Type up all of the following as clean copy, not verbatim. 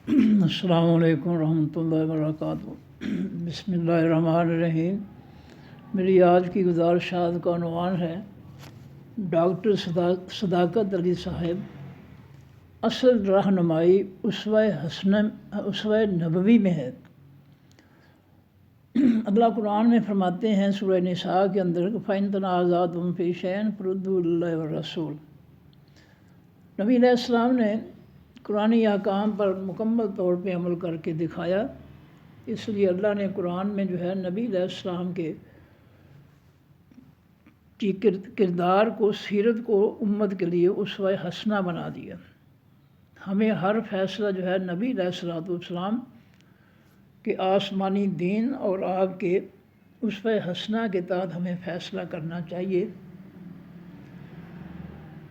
السلام علیکم ورحمۃ اللہ وبرکاتہ۔ بسم اللہ الرحمن الرحیم۔ میری آج کی گزارشات کا عنوان ہے ڈاکٹر صداقت علی صاحب اصل رہنمائی اسوہ نبوی میں ہے۔ اللہ قرآن میں فرماتے ہیں سورہ نساء کے اندر فَإِن تَنَازَعْتُمْ فِي شَيْءٍ فَرُدُّوهُ إِلَى اللَّهِ وَالرَّسُولِ۔ نبی علیہ السلام نے قرآن احکام پر مکمل طور پہ عمل کر کے دکھایا، اس لیے اللہ نے قرآن میں جو ہے نبی علیہ السلام کی کردار کو، سیرت کو امت کے لیے اسوہ حسنہ بنا دیا۔ ہمیں ہر فیصلہ جو ہے نبی علیہ السلام کے آسمانی دین اور آپ کے اسوہ حسنہ کے تحت ہمیں فیصلہ کرنا چاہیے۔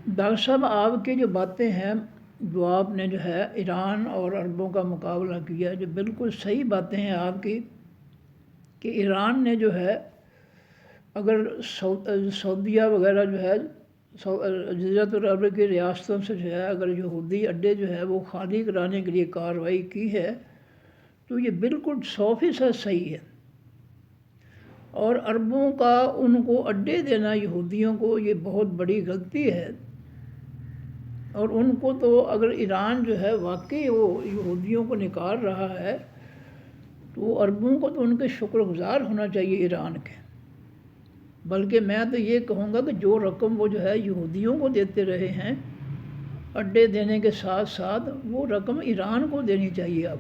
ڈاکٹر صاحب آپ کی جو باتیں ہیں، جو آپ نے جو ہے ایران اور عربوں کا مقابلہ کیا، جو بالکل صحیح باتیں ہیں آپ کی، کہ ایران نے جو ہے اگر سعودیہ وغیرہ جو ہے جزیرۃ العرب کی ریاستوں سے جو ہے اگر یہودی اڈے جو ہے وہ خالی کرانے کے لیے کارروائی کی ہے تو یہ بالکل 100% صحیح ہے۔ اور عربوں کا ان کو اڈے دینا یہودیوں کو یہ بہت بڑی غلطی ہے۔ اور ان کو تو اگر ایران جو ہے واقعی وہ یہودیوں کو نکال رہا ہے تو عربوں کو تو ان کے شکر گزار ہونا چاہیے ایران کے۔ بلکہ میں تو یہ کہوں گا کہ جو رقم وہ جو ہے یہودیوں کو دیتے رہے ہیں اڈے دینے کے ساتھ ساتھ، وہ رقم ایران کو دینی چاہیے اب،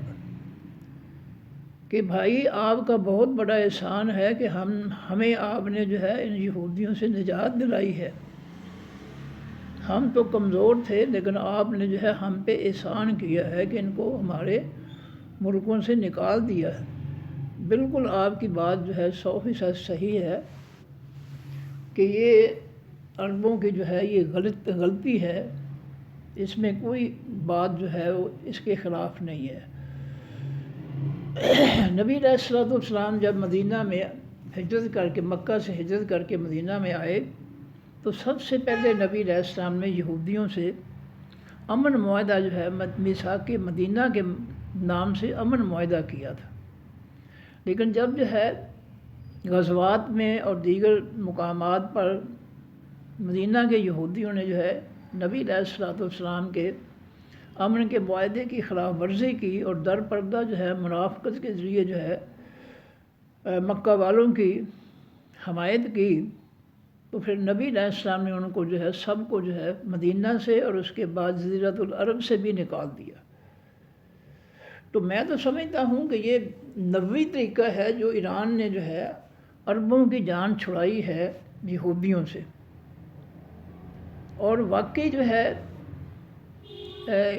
کہ بھائی آپ کا بہت بڑا احسان ہے کہ ہمیں آپ نے جو ہے ان یہودیوں سے نجات دلائی ہے۔ ہم تو کمزور تھے لیکن آپ نے جو ہے ہم پہ احسان کیا ہے کہ ان کو ہمارے ملکوں سے نکال دیا ہے۔ بالکل آپ کی بات جو ہے 100% صحیح ہے کہ یہ عربوں کی جو ہے یہ غلطی ہے، اس میں کوئی بات جو ہے وہ اس کے خلاف نہیں ہے۔ نبی علیہ السلام جب مدینہ میں ہجرت کر کے، مکہ سے ہجرت کر کے مدینہ میں آئے تو سب سے پہلے نبی علیہ السلام نے یہودیوں سے امن معاہدہ جو ہے میثاق مدینہ کے نام سے امن معاہدہ کیا تھا۔ لیکن جب جو ہے غزوات میں اور دیگر مقامات پر مدینہ کے یہودیوں نے جو ہے نبی علیہ السلام کے امن کے معاہدے کی خلاف ورزی کی اور در پردہ جو ہے منافقت کے ذریعے جو ہے مکہ والوں کی حمایت کی، تو پھر نبی علیہ السلام نے ان کو جو ہے سب کو جو ہے مدینہ سے اور اس کے بعد جزیرۃ العرب سے بھی نکال دیا۔ تو میں تو سمجھتا ہوں کہ یہ نبوی طریقہ ہے جو ایران نے جو ہے عربوں کی جان چھڑائی ہے یہودیوں سے۔ اور واقعی جو ہے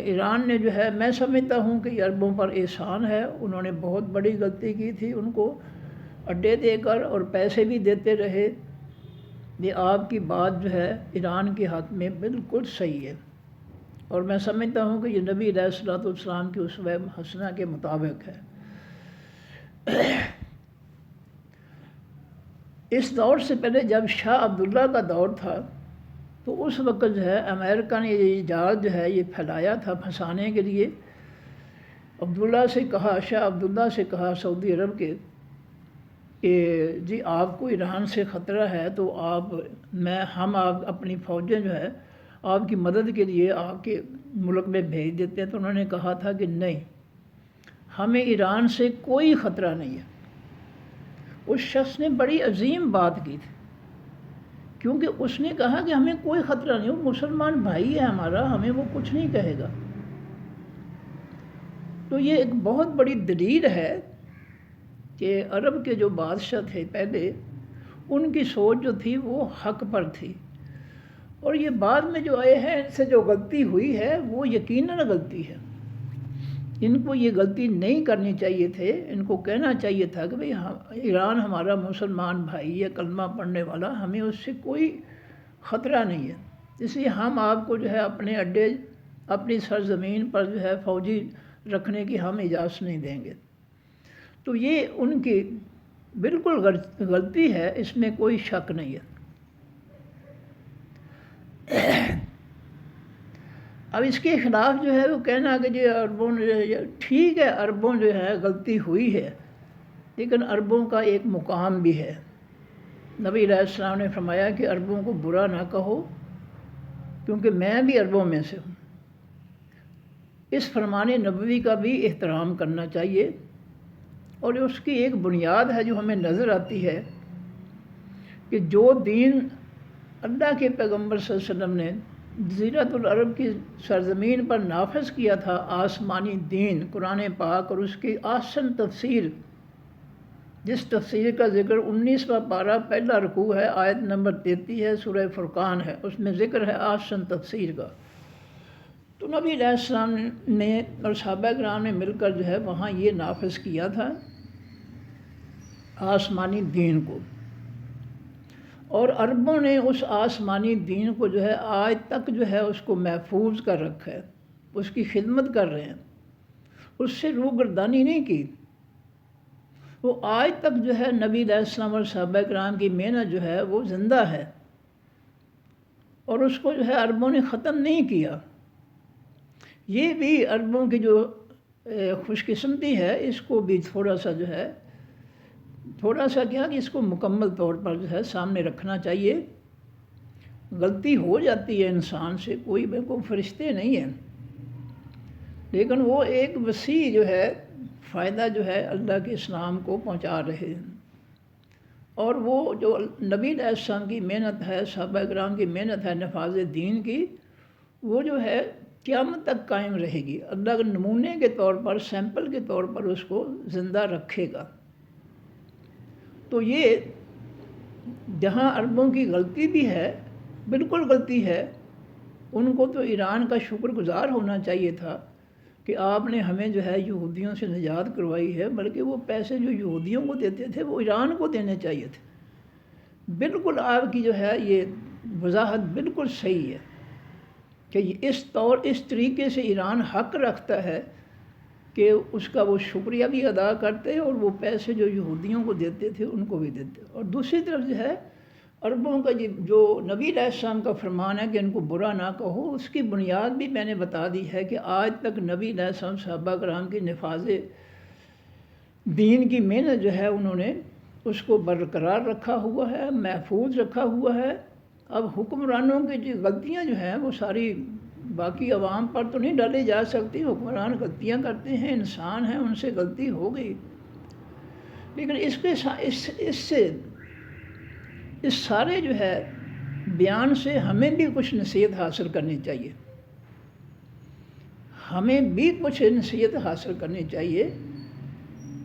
ایران نے جو ہے، میں سمجھتا ہوں کہ عربوں پر احسان ہے، انہوں نے بہت بڑی غلطی کی تھی، ان کو اڈے دے کر اور پیسے بھی دیتے رہے۔ یہ آپ کی بات جو ہے ایران کے حق میں بالکل صحیح ہے، اور میں سمجھتا ہوں کہ یہ نبی علیہ السلام کی اسوہ حسنہ کے مطابق ہے۔ اس دور سے پہلے جب شاہ عبداللہ کا دور تھا تو اس وقت جو ہے امریکہ نے یہ جال جو ہے یہ پھیلایا تھا پھنسانے کے لیے۔ شاہ عبداللہ سے کہا سعودی عرب کے کہ جی آپ کو ایران سے خطرہ ہے تو ہم اپنی فوجیں جو ہے آپ کی مدد کے لیے آپ کے ملک میں بھیج دیتے ہیں۔ تو انہوں نے کہا تھا کہ نہیں، ہمیں ایران سے کوئی خطرہ نہیں ہے۔ اس شخص نے بڑی عظیم بات کی تھی، کیونکہ اس نے کہا کہ ہمیں کوئی خطرہ نہیں، وہ مسلمان بھائی ہے ہمارا، ہمیں وہ کچھ نہیں کہے گا۔ تو یہ ایک بہت بڑی دلیل ہے کہ عرب کے جو بادشاہ تھے پہلے، ان کی سوچ جو تھی وہ حق پر تھی، اور یہ بعد میں جو آئے ہیں ان سے جو غلطی ہوئی ہے وہ یقیناً غلطی ہے۔ ان کو یہ غلطی نہیں کرنی چاہیے تھے، ان کو کہنا چاہیے تھا کہ بھئی ایران ہمارا مسلمان بھائی ہے، کلمہ پڑھنے والا، ہمیں اس سے کوئی خطرہ نہیں ہے، اس لیے ہم آپ کو جو ہے اپنے اڈے، اپنی سرزمین پر جو ہے فوجی رکھنے کی ہم اجازت نہیں دیں گے۔ تو یہ ان کی بالکل غلطی ہے، اس میں کوئی شک نہیں ہے۔ اب اس کے خلاف جو ہے وہ کہنا کہ جو عربوں نے، ٹھیک ہے عربوں جو ہے غلطی ہوئی ہے، لیکن عربوں کا ایک مقام بھی ہے۔ نبی علیہ السلام نے فرمایا کہ عربوں کو برا نہ کہو کیونکہ میں بھی عربوں میں سے ہوں۔ اس فرمان نبوی کا بھی احترام کرنا چاہیے، اور اس کی ایک بنیاد ہے جو ہمیں نظر آتی ہے کہ جو دین اللہ کے پیغمبر صلی اللہ علیہ وسلم نے جزیرۃ العرب کی سرزمین پر نافذ کیا تھا، آسمانی دین قرآن پاک، اور اس کی آسن تفسیر، جس تفسیر کا ذکر 19واں پارہ پہلا رکوع ہے، آیت نمبر 33 ہے، سورہ فرقان ہے، اس میں ذکر ہے آسن تفسیر کا۔ تو نبی علیہ السلام نے اور صحابہ کرام نے مل کر جو ہے وہاں یہ نافذ کیا تھا آسمانی دین کو، اور عربوں نے اس آسمانی دین کو جو ہے آج تک جو ہے اس کو محفوظ کر رکھا ہے، اس کی خدمت کر رہے ہیں، اس سے روگردانی نہیں کی۔ وہ آج تک جو ہے نبی علیہ السلام اور صحابہ کرام کی محنت جو ہے وہ زندہ ہے، اور اس کو جو ہے عربوں نے ختم نہیں کیا۔ یہ بھی عربوں کی جو خوش قسمتی ہے، اس کو بھی تھوڑا سا جو ہے تھوڑا سا کیا کہ اس کو مکمل طور پر جو ہے سامنے رکھنا چاہیے۔ غلطی ہو جاتی ہے انسان سے، کوئی فرشتے نہیں ہیں، لیکن وہ ایک وسیع جو ہے فائدہ جو ہے اللہ کے اسلام کو پہنچا رہے ہیں، اور وہ جو نبی علیہ السلام کی محنت ہے، صحابہ کرام کی محنت ہے نفاذ دین کی، وہ جو ہے قیامت تک قائم رہے گی۔ اللہ کے نمونے کے طور پر، سیمپل کے طور پر اس کو زندہ رکھے گا۔ تو یہ جہاں عربوں کی غلطی بھی ہے، بالکل غلطی ہے، ان کو تو ایران کا شکر گزار ہونا چاہیے تھا کہ آپ نے ہمیں جو ہے یہودیوں سے نجات کروائی ہے، بلکہ وہ پیسے جو یہودیوں کو دیتے تھے وہ ایران کو دینے چاہیے تھے۔ بالکل آپ کی جو ہے یہ وضاحت بالکل صحیح ہے کہ اس طریقے سے ایران حق رکھتا ہے کہ اس کا وہ شکریہ بھی ادا کرتے، اور وہ پیسے جو یہودیوں کو دیتے تھے ان کو بھی دیتے۔ اور دوسری طرف جو ہے عربوں کا جو نبی علیہ السلام کا فرمان ہے کہ ان کو برا نہ کہو، اس کی بنیاد بھی میں نے بتا دی ہے کہ آج تک نبی علیہ السلام صحابہ کرام کی نفاذ دین کی محنت جو ہے انہوں نے اس کو برقرار رکھا ہوا ہے، محفوظ رکھا ہوا ہے۔ اب حکمرانوں کی جو غلطیاں جو ہیں وہ ساری باقی عوام پر تو نہیں ڈالی جا سکتی، حکمران غلطیاں کرتے ہیں، انسان ہیں، ان سے غلطی ہو گئی، لیکن اس سارے جو ہے بیان سے ہمیں بھی کچھ نصیحت حاصل کرنی چاہیے، ہمیں بھی کچھ نصیحت حاصل کرنی چاہیے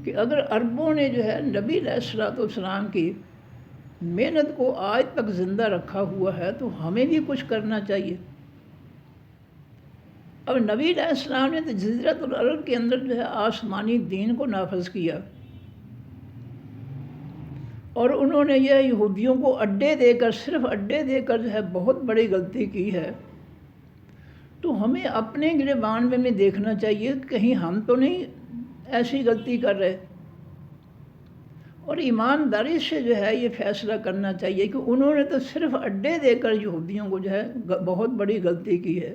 کہ اگر عربوں نے جو ہے نبی علیہ السلام کی محنت کو آج تک زندہ رکھا ہوا ہے تو ہمیں بھی کچھ کرنا چاہیے۔ اب نبی علیہ السلام نے تو جزیرۃ العرب کے اندر جو ہے آسمانی دین کو نافذ کیا، اور انہوں نے یہ یہودیوں کو اڈے دے کر، صرف اڈے دے کر جو ہے بہت بڑی غلطی کی ہے۔ تو ہمیں اپنے گریبان میں دیکھنا چاہیے کہ کہیں ہم تو نہیں ایسی غلطی کر رہے، اور ایمانداری سے جو ہے یہ فیصلہ کرنا چاہیے کہ انہوں نے تو صرف اڈے دے کر یہودیوں کو جو ہے بہت بڑی غلطی کی ہے،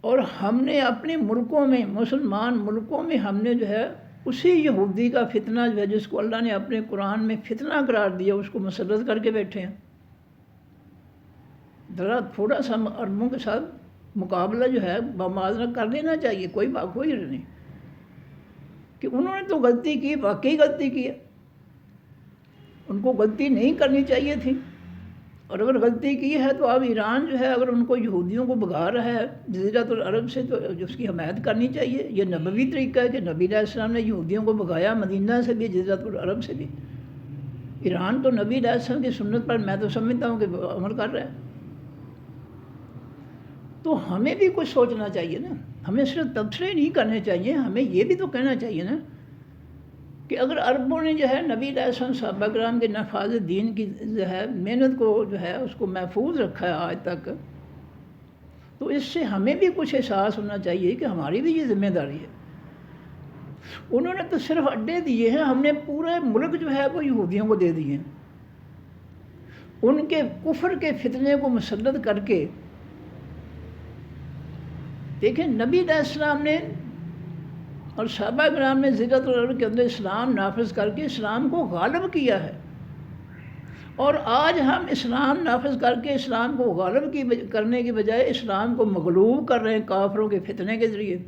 اور ہم نے اپنے ملکوں میں، مسلمان ملکوں میں ہم نے جو ہے اسی یہودی کا فتنہ جو ہے جس کو اللہ نے اپنے قرآن میں فتنہ قرار دیا، اس کو مسلط کر کے بیٹھے ہیں۔ ذرا تھوڑا سا عربوں کے ساتھ مقابلہ جو ہے بمعاذرت کر لینا چاہیے، کوئی نہیں کہ انہوں نے تو غلطی کی، واقعی غلطی کی ہے، ان کو غلطی نہیں کرنی چاہیے تھی، اور اگر غلطی کی ہے تو اب ایران جو ہے اگر ان کو یہودیوں کو بھگا رہا ہے جزیرۃ العرب سے تو اس کی حمایت کرنی چاہیے۔ یہ نبوی طریقہ ہے کہ نبی علیہ السلام نے یہودیوں کو بھگایا، مدینہ سے بھی، جزیرۃ العرب سے بھی۔ ایران تو نبی علیہ السلام کی سنت پر میں تو سمجھتا ہوں کہ عمل کر رہا ہے۔ تو ہمیں بھی کچھ سوچنا چاہیے نا، ہمیں صرف تبصرے نہیں کرنے چاہیے، ہمیں یہ بھی تو کہنا چاہیے نا کہ اگر عربوں نے جو ہے نبی علیہ السلام صحابہ کرام کے نفاذ دین کی جو ہے محنت کو جو ہے اس کو محفوظ رکھا ہے آج تک، تو اس سے ہمیں بھی کچھ احساس ہونا چاہیے کہ ہماری بھی یہ ذمہ داری ہے۔ انہوں نے تو صرف اڈے دیے ہیں، ہم نے پورے ملک جو ہے وہ یہودیوں کو دے دیے ہیں، ان کے کفر کے فتنے کو مسلط کر کے دیکھیں نبی علیہ السلام نے اور صحابہ کرام نے زیغۃ العرب کے اندر اسلام نافذ کر کے اسلام کو غالب کیا ہے، اور آج ہم اسلام نافذ کر کے اسلام کو غالب کرنے کی بجائے اسلام کو مغلوب کر رہے ہیں کافروں کے فتنے کے ذریعے۔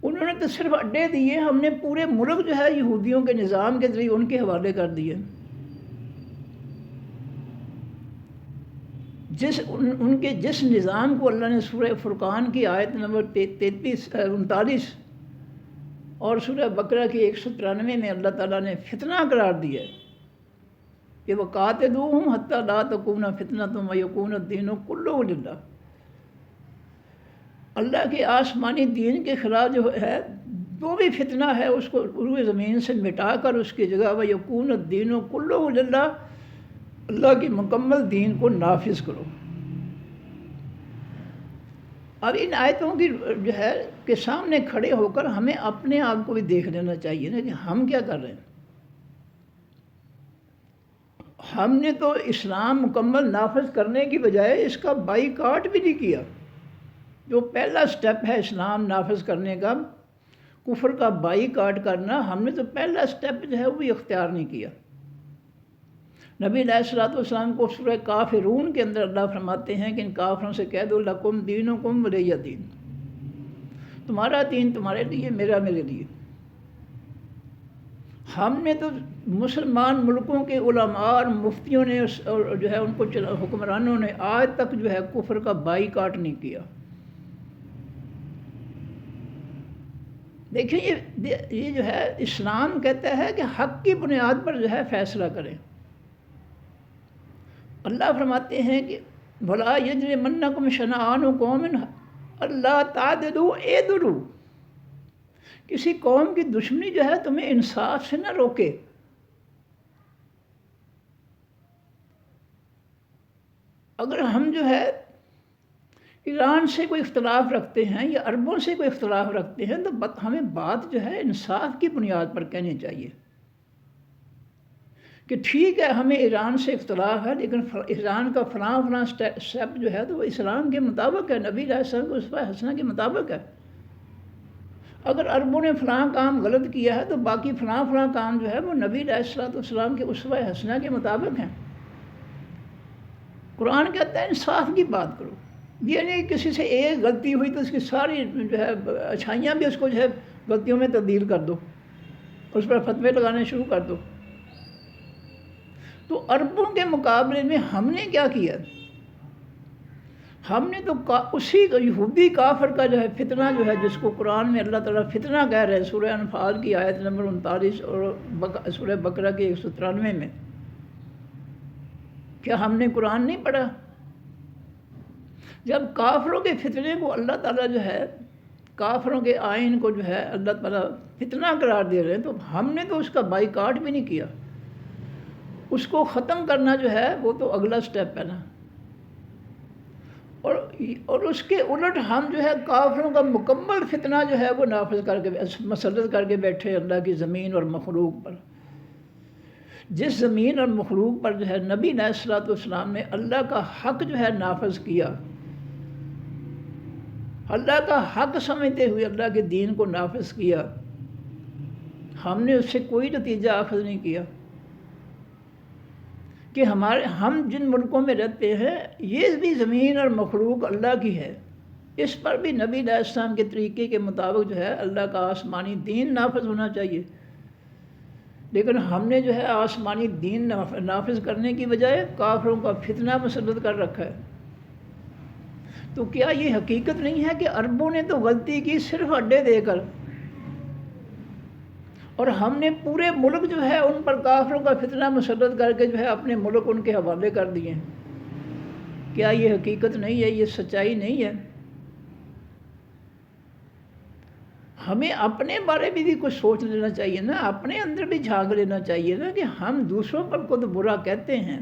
انہوں نے تو صرف اڈے دیے، ہم نے پورے ملک جو ہے یہودیوں کے نظام کے ذریعے ان کے حوالے کر دیے۔ جس نظام کو اللہ نے سورہ فرقان کی آیت نمبر 39 اور سورہ بقرہ کی 193 میں اللہ تعالیٰ نے فتنہ قرار دیا ہے کہ وَقَاتِلُوهُمْ حَتَّى لَا تَكُونَ فِتْنَةٌ وَيَكُونَ الدِّينُ كُلُّهُ لِلَّهِ، اللہ کے آسمانی دین کے خلاف جو ہے جو بھی فتنہ ہے اس کو روئے زمین سے مٹا کر اس کی جگہ وَيَكُونَ الدِّينُ كُلُّهُ لِلَّهِ، اللہ کی مکمل دین کو نافذ کرو۔ اب ان آیتوں کی جو ہے کہ سامنے کھڑے ہو کر ہمیں اپنے آپ کو بھی دیکھ لینا چاہیے نا کہ ہم کیا کر رہے ہیں۔ ہم نے تو اسلام مکمل نافذ کرنے کی بجائے اس کا بائیکاٹ بھی نہیں کیا، جو پہلا سٹیپ ہے اسلام نافذ کرنے کا، کفر کا بائیکاٹ کرنا، ہم نے تو پہلا سٹیپ جو ہے وہ بھی اختیار نہیں کیا۔ نبی علیہ الصلوۃ والسلام کو سورہ کافرون کے اندر اللہ فرماتے ہیں کہ ان کافروں سے کہہ دو لکم دینکم ولی دین، تمہارا دین تمہارے لیے، میرا میرے لیے۔ ہم نے تو مسلمان ملکوں کے علماء اور مفتیوں نے اور جو ہے ان کو حکمرانوں نے آج تک جو ہے کفر کا بائیکاٹ نہیں کیا۔ دیکھیں یہ جو ہے اسلام کہتا ہے کہ حق کی بنیاد پر جو ہے فیصلہ کریں۔ اللہ فرماتے ہیں کہ بھلا یجرمنکم شنآن قوم اللہ تعدلوا اعدلوا، کسی قوم کی دشمنی جو ہے تمہیں انصاف سے نہ روکے۔ اگر ہم جو ہے ایران سے کوئی اختلاف رکھتے ہیں یا عربوں سے کوئی اختلاف رکھتے ہیں تو ہمیں بات جو ہے انصاف کی بنیاد پر کہنی چاہیے کہ ٹھیک ہے ہمیں ایران سے اختلاف ہے لیکن ایران کا فلاں سٹیپ جو ہے تو وہ اسلام کے مطابق ہے، نبی علیہ السلام کے اسوہ حسنہ کے مطابق ہے۔ اگر عربوں نے فلاں کام غلط کیا ہے تو باقی فلاں کام جو ہے وہ نبی علیہ السلام کے اسوہ حسنہ کے مطابق ہیں۔ قرآن کہتا ہے انصاف کی بات کرو، یہ نہیں کسی سے ایک غلطی ہوئی تو اس کی ساری جو ہے اچھائیاں بھی اس کو جو ہے غلطیوں میں تبدیل کر دو، اس پر فتوے لگانے شروع کر دو۔ تو عربوں کے مقابلے میں ہم نے کیا کیا؟ ہم نے تو اسی یہودی کافر کا جو ہے فتنہ جو ہے جس کو قرآن میں اللہ تعالیٰ فتنہ کہہ رہے ہیں سورہ انفال کی آیت نمبر 39 اور سورہ بقرہ کی 193 میں، کیا ہم نے قرآن نہیں پڑھا؟ جب کافروں کے فتنے کو اللہ تعالیٰ جو ہے کافروں کے آئین کو جو ہے اللہ تعالیٰ فتنہ قرار دے رہے ہیں تو ہم نے تو اس کا بائیکاٹ بھی نہیں کیا۔ اس کو ختم کرنا جو ہے وہ تو اگلا سٹیپ ہے نا، اور اس کے الٹ ہم جو ہے کافروں کا مکمل فتنہ جو ہے وہ نافذ کر کے مسلط کر کے بیٹھے اللہ کی زمین اور مخلوق پر۔ جس زمین اور مخلوق پر جو ہے نبی علیہ الصلوۃ والسلام نے اللہ کا حق جو ہے نافذ کیا، اللہ کا حق سمجھتے ہوئے اللہ کے دین کو نافذ کیا، ہم نے اس سے کوئی نتیجہ اخذ نہیں کیا کہ ہم جن ملکوں میں رہتے ہیں یہ بھی زمین اور مخلوق اللہ کی ہے، اس پر بھی نبی علیہ السلام کے طریقے کے مطابق جو ہے اللہ کا آسمانی دین نافذ ہونا چاہیے، لیکن ہم نے جو ہے آسمانی دین نافذ کرنے کی بجائے کافروں کا فتنہ مسلط کر رکھا ہے۔ تو کیا یہ حقیقت نہیں ہے کہ عربوں نے تو غلطی کی صرف اڈے دے کر، اور ہم نے پورے ملک جو ہے ان پر کافروں کا فتنہ مسلط کر کے جو ہے اپنے ملک ان کے حوالے کر دیے ہیں؟ کیا یہ حقیقت نہیں ہے، یہ سچائی نہیں ہے؟ ہمیں اپنے بارے میں بھی کچھ سوچ لینا چاہیے نا، اپنے اندر بھی جھانک لینا چاہیے نا کہ ہم دوسروں پر کو تو برا کہتے ہیں،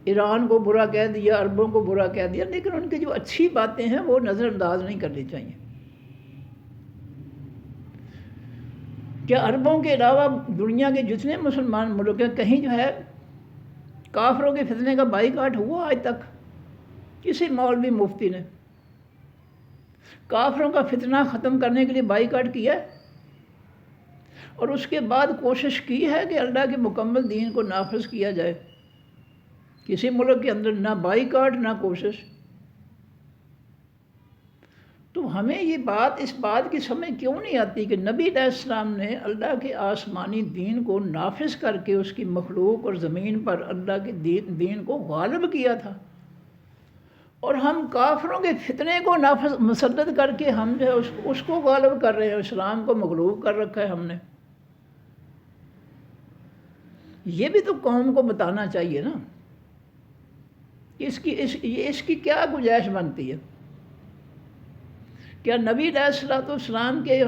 ایران کو برا کہہ دیا، عربوں کو برا کہہ دیا، لیکن ان کی جو اچھی باتیں ہیں وہ نظر انداز نہیں کرنی چاہیے۔ کیا عربوں کے علاوہ دنیا کے جتنے مسلمان ملک ہیں کہیں جو ہے کافروں کے فتنے کا بائیکاٹ ہوا آج تک؟ کسی مولوی مفتی نے کافروں کا فتنہ ختم کرنے کے لیے بائیکاٹ کیا ہے، اور اس کے بعد کوشش کی ہے کہ اللہ کے مکمل دین کو نافذ کیا جائے۔ کسی ملک کے اندر نہ بائیکاٹ نہ کوشش۔ تو ہمیں یہ بات، اس بات کی سمجھ کیوں نہیں آتی کہ نبی علیہ السلام نے اللہ کے آسمانی دین کو نافذ کر کے اس کی مخلوق اور زمین پر اللہ کے دین کو غالب کیا تھا، اور ہم کافروں کے فتنے کو نافذ مسدد کر کے ہم جو ہے اس کو غالب کر رہے ہیں، اسلام کو مغلوب کر رکھا ہے ہم نے۔ یہ بھی تو قوم کو بتانا چاہیے نا کہ اس کی کیا گنجائش بنتی ہے۔ کیا نبی علیہ السلام کے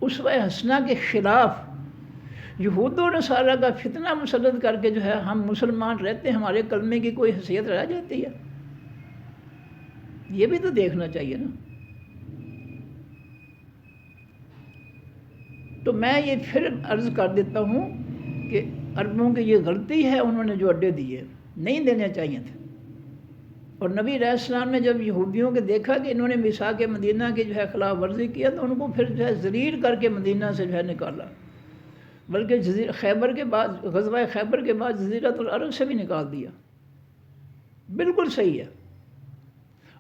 اسوہ حسنہ کے خلاف یہود و نصارہ کا فتنہ مسلط کر کے جو ہے ہم مسلمان رہتے ہیں، ہمارے کلمے کی کوئی حیثیت رہ جاتی ہے؟ یہ بھی تو دیکھنا چاہیے نا۔ تو میں یہ پھر عرض کر دیتا ہوں کہ عربوں کی یہ غلطی ہے، انہوں نے جو اڈے دیے نہیں دینے چاہیے تھے۔ اور نبی علیہ السلام نے جب یہودیوں کے دیکھا کہ انہوں نے میثاق مدینہ کی جو ہے خلاف ورزی کیا، تو ان کو پھر جو ہے ذلیل کر کے مدینہ سے جو ہے نکالا، بلکہ خیبر کے بعد، غزوہ خیبر کے بعد جزیرۃ العرب سے بھی نکال دیا۔ بالکل صحیح ہے۔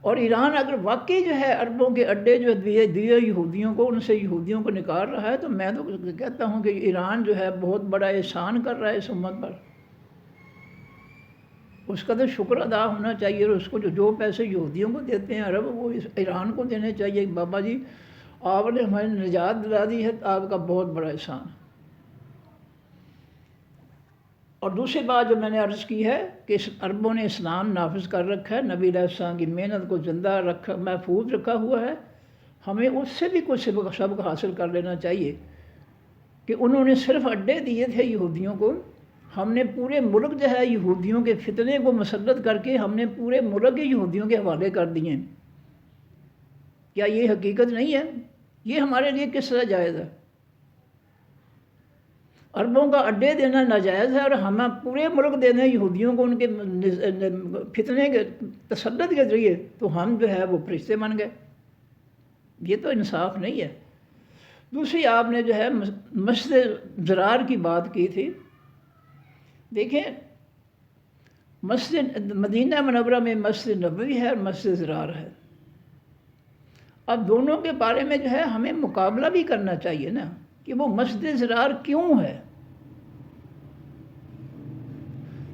اور ایران اگر واقعی جو ہے عربوں کے اڈے جو دیے یہودیوں کو، ان سے یہودیوں کو نکال رہا ہے، تو میں تو کہتا ہوں کہ ایران جو ہے بہت بڑا احسان کر رہا ہے اس امت پر۔ اس کا تو شکر ادا ہونا چاہیے، اور اس کو جو پیسے یہودیوں کو دیتے ہیں عرب، وہ ایران کو دینے چاہیے کہ بابا جی آپ نے ہمیں نجات دلا دی ہے، آپ کا بہت بڑا احسان۔ اور دوسری بات جو میں نے عرض کی ہے کہ عربوں نے اسلام نافذ کر رکھا ہے، نبی علیہ السلام کی محنت کو زندہ محفوظ رکھا ہوا ہے، ہمیں اس سے بھی کچھ سبق حاصل کر لینا چاہیے کہ انہوں نے صرف اڈے دیے تھے یہودیوں کو، ہم نے پورے ملک جو ہے یہودیوں کے فتنے کو مسلط کر کے ہم نے پورے ملک کے یہودیوں کے حوالے کر دیے ہیں۔ کیا یہ حقیقت نہیں ہے؟ یہ ہمارے لیے کس طرح جائز ہے؟ عربوں کا اڈے دینا ناجائز ہے، اور ہم پورے ملک دے دیں یہودیوں کو ان کے فتنے کے تسلط کے ذریعے، تو ہم جو ہے وہ فرشتے بن گئے۔ یہ تو انصاف نہیں ہے۔ دوسری آپ نے جو ہے مسجد ضرار کی بات کی تھی۔ دیکھیں، مسجد مدینہ منورہ میں مسجد نبوی ہے اور مسجد ضرار ہے۔ اب دونوں کے بارے میں جو ہے ہمیں مقابلہ بھی کرنا چاہیے نا کہ وہ مسجد ضرار کیوں ہے۔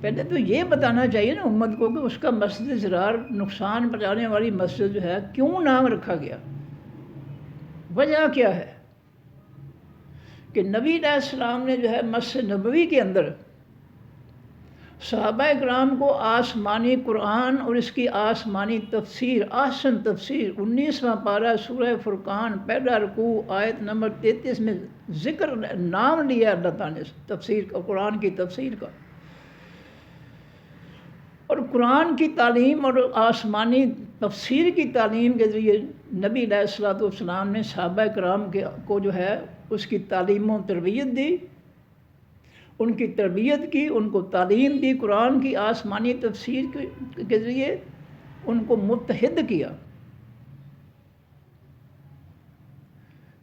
پہلے تو یہ بتانا چاہیے نا امت کو کہ اس کا مسجد ضرار، نقصان پہنچانے والی مسجد جو ہے، کیوں نام رکھا گیا، وجہ کیا ہے؟ کہ نبی علیہ السلام نے جو ہے مسجد نبوی کے اندر صحابہ کرام کو آسمانی قرآن اور اس کی آسمانی تفسیر، احسن تفسیر، 19واں پارہ سورہ فرقان، پہلا رکوع، آیت نمبر 33 میں ذکر نام لیا اللہ تعالیٰ نے تفسیر کا، قرآن کی تفسیر کا، اور قرآن کی تعلیم اور آسمانی تفسیر کی تعلیم کے ذریعے نبی علیہ السلام نے صحابہ کرام کو جو ہے اس کی تعلیم و تربیت دی، ان کی تربیت کی، ان کو تعلیم دی، قرآن کی آسمانی تفسیر کے ذریعے ان کو متحد کیا۔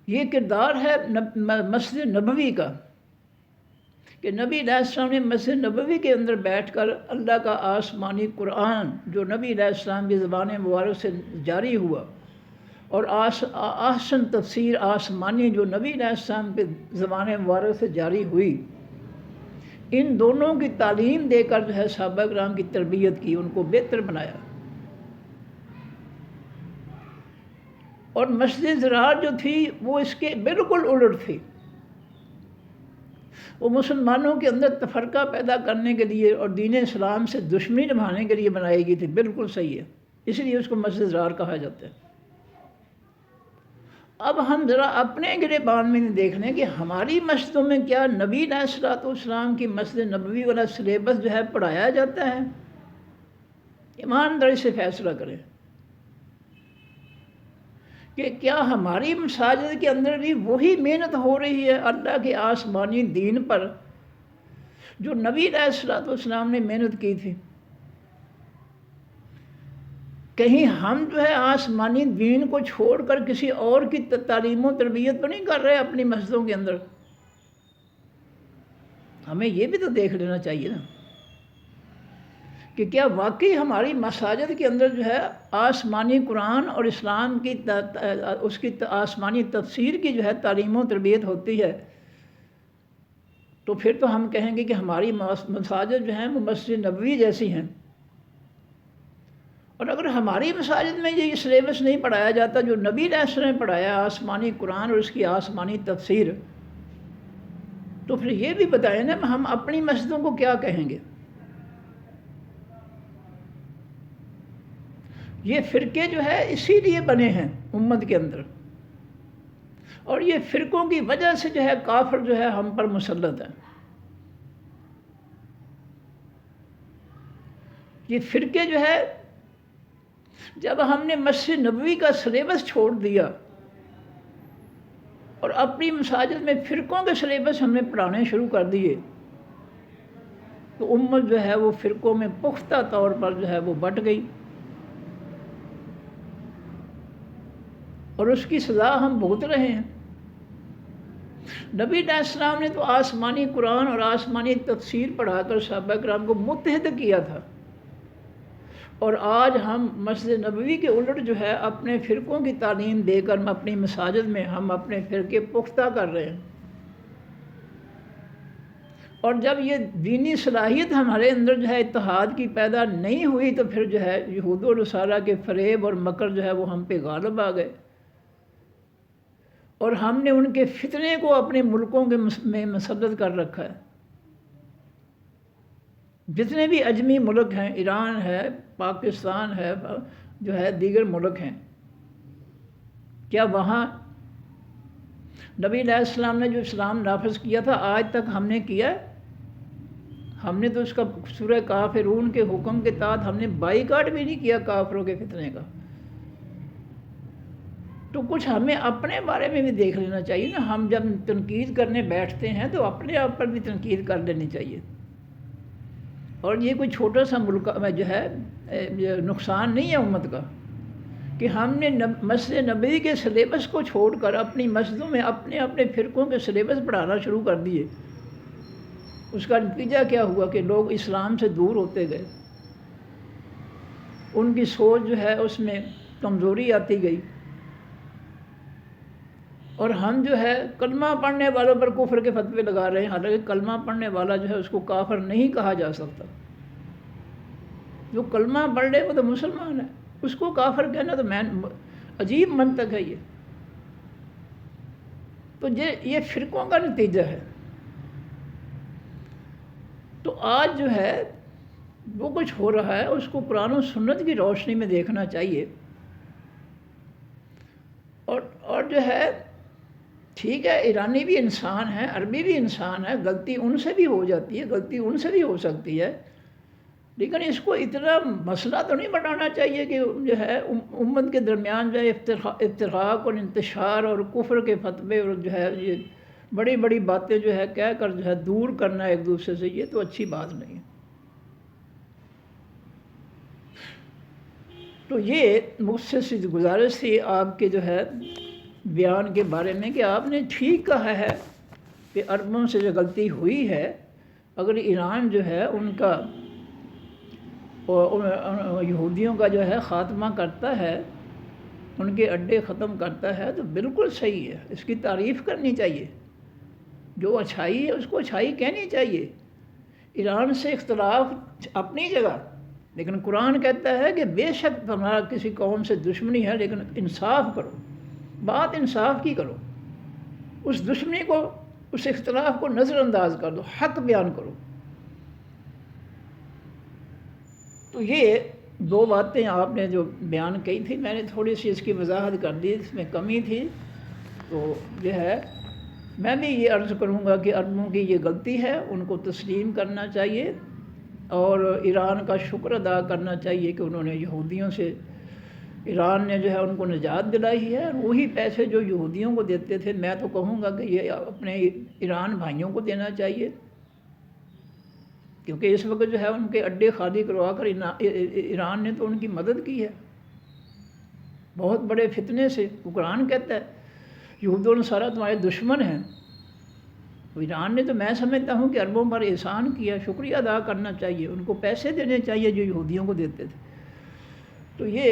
یہ کردار ہے مسجد نبوی کا کہ نبی علیہ السلام نے مسجد نبوی کے اندر بیٹھ کر اللہ کا آسمانی قرآن جو نبی علیہ السلام کی زبان مبارک سے جاری ہوا، اور احسن تفسیر آسمانی جو نبی علیہ السلام کے زبان مبارک سے جاری ہوئی، ان دونوں کی تعلیم دے کر جو ہے صحابہ کرام کی تربیت کی، ان کو بہتر بنایا۔ اور مسجد ضرار جو تھی وہ اس کے بالکل الٹ تھی، وہ مسلمانوں کے اندر تفرقہ پیدا کرنے کے لیے اور دین اسلام سے دشمنی نبھانے کے لیے بنائی گئی تھی۔ بالکل صحیح ہے، اس لیے اس کو مسجد ضرار کہا جاتا ہے۔ اب ہم ذرا اپنے گریبان میں دیکھ لیں کہ ہماری مسجدوں میں کیا نبی علیہ السلام کی مسجد نبوی والا سلیبس جو ہے پڑھایا جاتا ہے؟ ایمانداری سے فیصلہ کریں کہ کیا ہماری مساجد کے اندر بھی وہی محنت ہو رہی ہے اللہ کے آسمانی دین پر جو نبی علیہ السلام نے محنت کی تھی؟ کہیں ہم جو ہے آسمانی دین کو چھوڑ کر کسی اور کی تعلیم و تربیت تو نہیں کر رہے اپنی مسجدوں کے اندر؟ ہمیں یہ بھی تو دیکھ لینا چاہیے نا کہ کیا واقعی ہماری مساجد کے اندر جو ہے آسمانی قرآن اور اسلام کی اس کی آسمانی تفسیر کی جو ہے تعلیم و تربیت ہوتی ہے؟ تو پھر تو ہم کہیں گے کہ ہماری مساجد جو ہیں وہ مسجد نبوی جیسی ہیں۔ اور اگر ہماری مساجد میں یہ سلیبس نہیں پڑھایا جاتا جو نبی علیہ السلام نے پڑھایا، آسمانی قرآن اور اس کی آسمانی تفسیر، تو پھر یہ بھی بتائیں نا ہم اپنی مسجدوں کو کیا کہیں گے؟ یہ فرقے جو ہے اسی لیے بنے ہیں امت کے اندر، اور یہ فرقوں کی وجہ سے جو ہے کافر جو ہے ہم پر مسلط ہے۔ یہ فرقے جو ہے جب ہم نے مسجد نبوی کا سلیبس چھوڑ دیا اور اپنی مساجد میں فرقوں کے سلیبس ہم نے پڑھانے شروع کر دیے، تو امت جو ہے وہ فرقوں میں پختہ طور پر جو ہے وہ بٹ گئی، اور اس کی سزا ہم بھگت رہے ہیں۔ نبی علیہ السلام نے تو آسمانی قرآن اور آسمانی تفسیر پڑھا کر صحابہ کرام کو متحد کیا تھا، اور آج ہم مسجد نبوی کے الٹ جو ہے اپنے فرقوں کی تعلیم دے کر اپنی مساجد میں ہم اپنے فرقے پختہ کر رہے ہیں۔ اور جب یہ دینی صلاحیت ہمارے اندر جو ہے اتحاد کی پیدا نہیں ہوئی، تو پھر جو ہے یہود و نصارہ کے فریب اور مکر جو ہے وہ ہم پہ غالب آ گئے، اور ہم نے ان کے فتنے کو اپنے ملکوں کے میں مسلط کر رکھا ہے۔ جتنے بھی اجمی ملک ہیں، ایران ہے، پاکستان ہے، جو ہے دیگر ملک ہیں، کیا وہاں نبی علیہ السلام نے جو اسلام نافذ کیا تھا آج تک ہم نے کیا ہے؟ ہم نے تو اس کا سورہ کافرون کے حکم کے تحت ہم نے بائیکاٹ بھی نہیں کیا کافروں کے فتنے کا۔ تو کچھ ہمیں اپنے بارے میں بھی دیکھ لینا چاہیے نا، ہم جب تنقید کرنے بیٹھتے ہیں تو اپنے آپ پر بھی تنقید کر لینی چاہیے۔ اور یہ کوئی چھوٹا سا ملک جو ہے نقصان نہیں ہے امت کا کہ ہم نے مسجد نبوی کے سلیبس کو چھوڑ کر اپنی مسجدوں میں اپنے اپنے فرقوں کے سلیبس پڑھانا شروع کر دیے۔ اس کا نتیجہ کیا ہوا کہ لوگ اسلام سے دور ہوتے گئے، ان کی سوچ جو ہے اس میں کمزوری آتی گئی، اور ہم جو ہے کلمہ پڑھنے والوں پر کفر کے فتوے لگا رہے ہیں، حالانکہ کلمہ پڑھنے والا جو ہے اس کو کافر نہیں کہا جا سکتا۔ جو کلمہ پڑھ لے وہ تو مسلمان ہے، اس کو کافر کہنا تو عجیب منطق ہے یہ۔ تو یہ فرقوں کا نتیجہ ہے۔ تو آج جو ہے وہ کچھ ہو رہا ہے اس کو قرآن و سنت کی روشنی میں دیکھنا چاہیے، اور جو ہے ٹھیک ہے ایرانی بھی انسان ہے، عربی بھی انسان ہے، غلطی ان سے بھی ہو جاتی ہے، غلطی ان سے بھی ہو سکتی ہے، لیکن اس کو اتنا مسئلہ تو نہیں بنانا چاہیے کہ جو ہے امت کے درمیان جو ہے افتراق اور انتشار اور کفر کے فتوے اور جو ہے یہ بڑی بڑی باتیں جو ہے کہہ کر جو ہے دور کرنا ایک دوسرے سے، یہ تو اچھی بات نہیں ہے۔ تو یہ مجھ سے گزارش تھی آپ کے جو ہے بیان کے بارے میں کہ آپ نے ٹھیک کہا ہے کہ عربوں سے جو غلطی ہوئی ہے، اگر ایران جو ہے ان کا یہودیوں کا جو ہے خاتمہ کرتا ہے، ان کے اڈے ختم کرتا ہے، تو بالکل صحیح ہے، اس کی تعریف کرنی چاہیے۔ جو اچھائی ہے اس کو اچھائی کہنی چاہیے۔ ایران سے اختلاف اپنی جگہ، لیکن قرآن کہتا ہے کہ بے شک تمہارا کسی قوم سے دشمنی ہے، لیکن انصاف کرو، بات انصاف کی کرو، اس دشمنی کو، اس اختلاف کو نظر انداز کر دو، حق بیان کرو۔ تو یہ دو باتیں آپ نے جو بیان کی تھی، میں نے تھوڑی سی اس کی وضاحت کر دی، اس میں کمی تھی، تو یہ ہے میں بھی یہ عرض کروں گا کہ عربوں کی یہ غلطی ہے، ان کو تسلیم کرنا چاہیے، اور ایران کا شکر ادا کرنا چاہیے کہ انہوں نے یہودیوں سے، ایران نے جو ہے ان کو نجات دلائی ہے، اور وہی پیسے جو یہودیوں کو دیتے تھے، میں تو کہوں گا کہ یہ اپنے ایران بھائیوں کو دینا چاہیے، کیونکہ اس وقت جو ہے ان کے اڈے خالی کروا کر ایران نے تو ان کی مدد کی ہے۔ بہت بڑے فتنے سے. قرآن کہتا ہے یہود و نصارہ تمہارے دشمن ہیں. ایران نے تو میں سمجھتا ہوں کہ عربوں پر احسان کیا, شکریہ ادا کرنا چاہیے, ان کو پیسے دینے چاہیے جو یہودیوں کو دیتے تھے. تو یہ,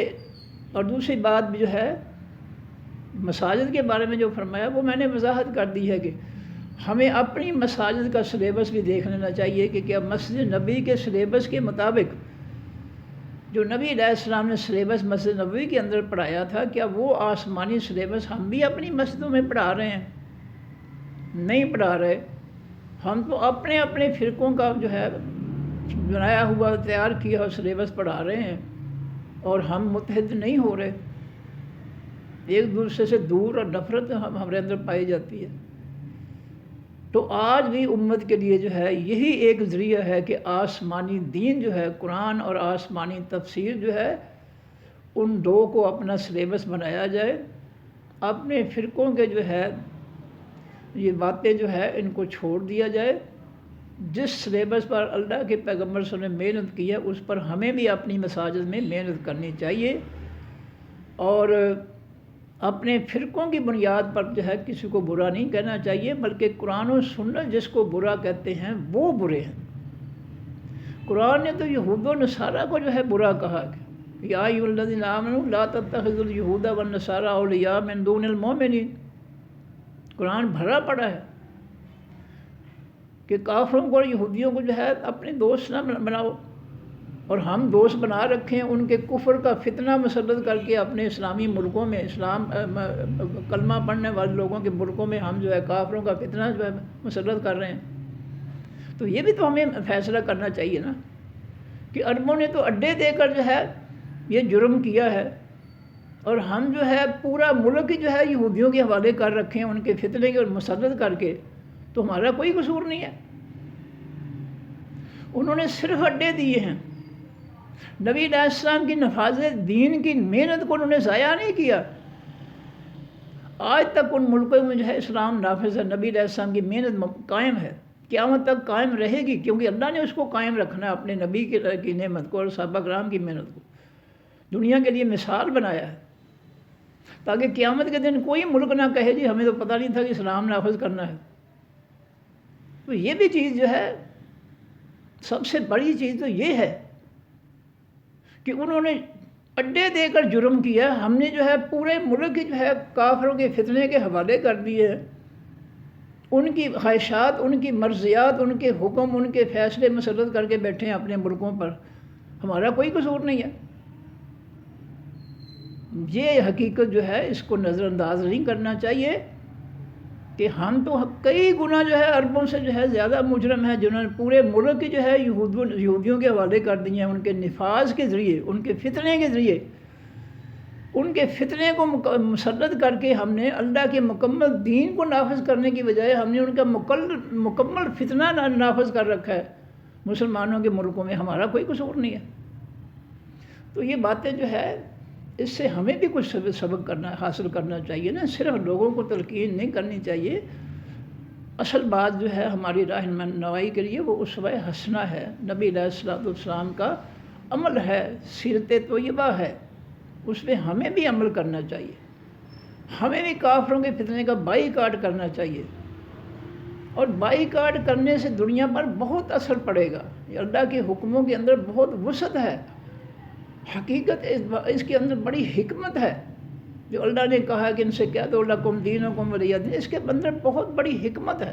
اور دوسری بات بھی جو ہے مساجد کے بارے میں جو فرمایا وہ میں نے وضاحت کر دی ہے کہ ہمیں اپنی مساجد کا سلیبس بھی دیکھ لینا چاہیے کہ کیا مسجد نبی کے سلیبس کے مطابق جو نبی علیہ السلام نے سلیبس مسجد نبوی کے اندر پڑھایا تھا, کیا وہ آسمانی سلیبس ہم بھی اپنی مسجدوں میں پڑھا رہے ہیں؟ نہیں پڑھا رہے. ہم تو اپنے اپنے فرقوں کا جو ہے بنایا ہوا تیار کیا ہوا سلیبس پڑھا رہے ہیں, اور ہم متحد نہیں ہو رہے. ایک دوسرے سے دور اور نفرت ہمارے اندر پائی جاتی ہے. تو آج بھی امت کے لیے جو ہے یہی ایک ذریعہ ہے کہ آسمانی دین جو ہے, قرآن اور آسمانی تفسیر جو ہے, ان دو کو اپنا سلیبس بنایا جائے. اپنے فرقوں کے جو ہے یہ باتیں جو ہے ان کو چھوڑ دیا جائے. جس سلیبس پر اللہ کے پیغمبر صلی اللہ علیہ وسلم نے محنت کی ہے اس پر ہمیں بھی اپنی مساجد میں محنت کرنی چاہیے, اور اپنے فرقوں کی بنیاد پر جو ہے کسی کو برا نہیں کہنا چاہیے, بلکہ قرآن و سنت جس کو برا کہتے ہیں وہ برے ہیں. قرآن نے تو یہود و نصارہ کو جو ہے برا کہا کہ یا ایھا الذین آمنوا لا تتخذوا اليہود والنصارى اولیاء من دون المؤمنین. قرآن بھرا پڑا ہے کہ کافروں کو اور یہودیوں کو جو ہے اپنے دوست نہ بناؤ, اور ہم دوست بنا رکھے ہیں ان کے کفر کا فتنہ مسلط کر کے اپنے اسلامی ملکوں میں, اسلام کلمہ پڑھنے والے لوگوں کے ملکوں میں ہم جو ہے کافروں کا فتنہ جو ہے مسلط کر رہے ہیں. تو یہ بھی تو ہمیں فیصلہ کرنا چاہیے نا کہ عربوں نے تو اڈے دے کر جو ہے یہ جرم کیا ہے, اور ہم جو ہے پورا ملک ہی جو ہے یہودیوں کے حوالے کر رکھے ہیں ان کے فتنے کے مسلط کر کے. تو ہمارا کوئی قصور نہیں ہے. انہوں نے صرف اڈے دیے ہیں. نبی علیہ السلام کی نفاذ دین کی محنت کو انہوں نے ضائع نہیں کیا. آج تک ان ملکوں میں جو ہے اسلام نافذ ہے, نبی علیہ السلام کی محنت قائم ہے, قیامت تک قائم رہے گی, کیونکہ اللہ نے اس کو قائم رکھنا ہے, اپنے نبی کی نعمت کو اور صحابہ کرام کی محنت کو دنیا کے لیے مثال بنایا ہے, تاکہ قیامت کے دن کوئی ملک نہ کہے جی ہمیں تو پتہ نہیں تھا کہ اسلام نافذ کرنا ہے. تو یہ بھی چیز جو ہے سب سے بڑی چیز تو یہ ہے کہ انہوں نے اڈے دے کر جرم کیا. ہم نے جو ہے پورے ملک کی جو ہے کافروں کے فتنے کے حوالے کر دیے ہیں. ان کی خواہشات, ان کی مرضیات, ان کے حکم, ان کے فیصلے مسلط کر کے بیٹھے ہیں اپنے ملکوں پر. ہمارا کوئی قصور نہیں ہے. یہ حقیقت جو ہے اس کو نظر انداز نہیں کرنا چاہیے کہ ہم تو کئی گنا جو ہے عربوں سے جو ہے زیادہ مجرم ہیں, جنہوں نے پورے ملک کی جو ہے یہودیوں کے حوالے کر دیے ہیں, ان کے نفاذ کے ذریعے, ان کے فتنے کے ذریعے. ان کے فتنے کو مسلط کر کے ہم نے اللہ کے مکمل دین کو نافذ کرنے کی بجائے ہم نے ان کا مکمل فتنہ نافذ کر رکھا ہے مسلمانوں کے ملکوں میں. ہمارا کوئی قصور نہیں ہے. تو یہ باتیں جو ہے اس سے ہمیں بھی کچھ سبق حاصل کرنا چاہیے نا, صرف لوگوں کو تلقین نہیں کرنی چاہیے. اصل بات جو ہے ہماری رہنمائی کے لیے وہ اسوہ حسنہ ہے, نبی علیہ السلام کا عمل ہے, سیرت طیبہ ہے, اس پہ ہمیں بھی عمل کرنا چاہیے. ہمیں بھی کافروں کے فتنے کا بائیکاٹ کرنا چاہیے, اور بائیکاٹ کرنے سے دنیا پر بہت اثر پڑے گا. اللہ کے حکموں کے اندر بہت وسعت ہے, حقیقت اس کے اندر بڑی حکمت ہے. جو اللہ نے کہا کہ ان سے کہہ دو لکم دینکم ولی دین, اس کے اندر بہت بڑی حکمت ہے.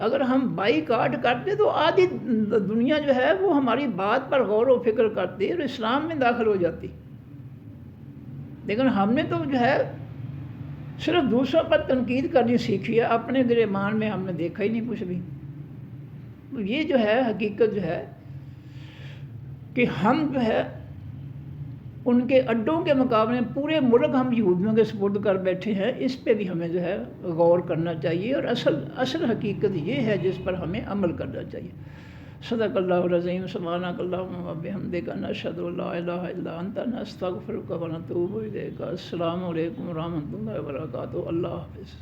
اگر ہم بائیکاٹ کرتے تو آدھی دنیا جو ہے وہ ہماری بات پر غور و فکر کرتی اور اسلام میں داخل ہو جاتی. لیکن ہم نے تو جو ہے صرف دوسروں پر تنقید کرنی سیکھی ہے, اپنے گریبان میں ہم نے دیکھا ہی نہیں کچھ بھی. تو یہ جو ہے حقیقت جو ہے کہ ہم جو ہے ان کے اڈوں کے مقابلے پورے ملک ہم یہودیوں کے سپرد کر بیٹھے ہیں. اس پہ بھی ہمیں جو ہے غور کرنا چاہیے, اور اصل حقیقت یہ ہے جس پر ہمیں عمل کرنا چاہیے. صدق اللہ العظیم. سبحانک اللہم و بحمدک, نشہد ان لا الہ الا انت, نستغفرک و نتوب الیک. السلام علیکم و رحمۃ اللہ وبرکاتہ. اللہ حافظ.